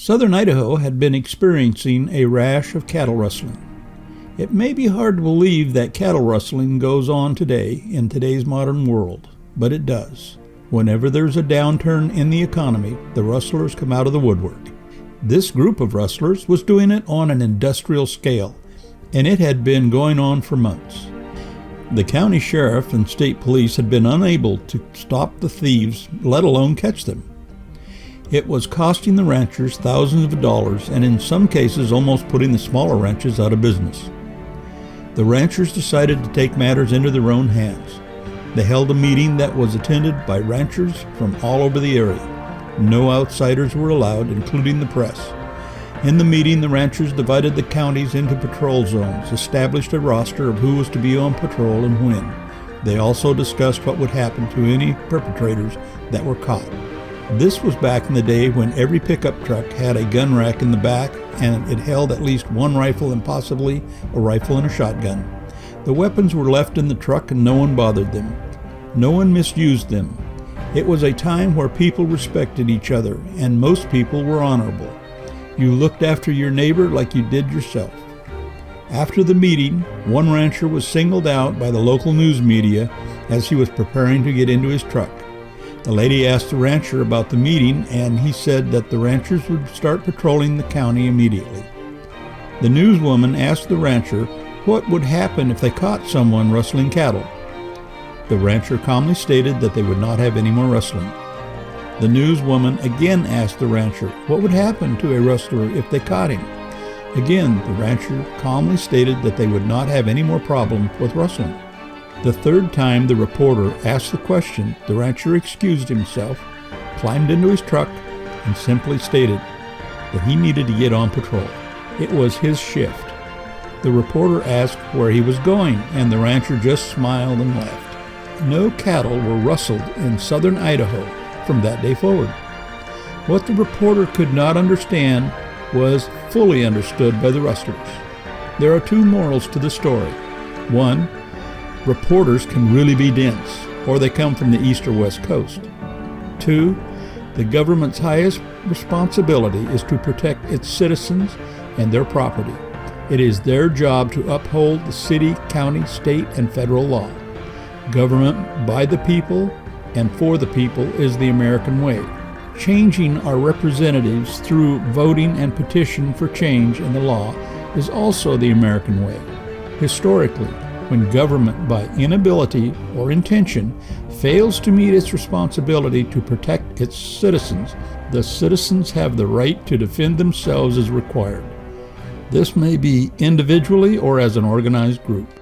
Southern Idaho had been experiencing a rash of cattle rustling. It may be hard to believe that cattle rustling goes on today in today's modern world, but it does. Whenever there's a downturn in the economy, the rustlers come out of the woodwork. This group of rustlers was doing it on an industrial scale, and it had been going on for months. The county sheriff and state police had been unable to stop the thieves, let alone catch them. It was costing the ranchers thousands of dollars, and in some cases almost putting the smaller ranches out of business. The ranchers decided to take matters into their own hands. They held a meeting that was attended by ranchers from all over the area. No outsiders were allowed, including the press. In the meeting, the ranchers divided the counties into patrol zones, established a roster of who was to be on patrol and when. They also discussed what would happen to any perpetrators that were caught. This was back in the day when every pickup truck had a gun rack in the back, and it held at least one rifle and possibly a rifle and a shotgun. The weapons were left in the truck and no one bothered them. No one misused them. It was a time where people respected each other, and most people were honorable. You looked after your neighbor like you did yourself. After the meeting, one rancher was singled out by the local news media as he was preparing to get into his truck. The lady asked the rancher about the meeting, and he said that the ranchers would start patrolling the county immediately. The newswoman asked the rancher what would happen if they caught someone rustling cattle. The rancher calmly stated that they would not have any more rustling. The newswoman again asked the rancher what would happen to a rustler if they caught him. Again, the rancher calmly stated that they would not have any more problem with rustling. The third time the reporter asked the question, the rancher excused himself, climbed into his truck, and simply stated that he needed to get on patrol. It was his shift. The reporter asked where he was going, and the rancher just smiled and left. No cattle were rustled in southern Idaho from that day forward. What the reporter could not understand was fully understood by the rustlers. There are two morals to the story. One, reporters can really be dense, or they come from the east or west coast. Two, the government's highest responsibility is to protect its citizens and their property. It is their job to uphold the city, county, state, and federal law. Government by the people and for the people is the American way. Changing our representatives through voting and petition for change in the law is also the American way. Historically, when government, by inability or intention, fails to meet its responsibility to protect its citizens, the citizens have the right to defend themselves as required. This may be individually or as an organized group.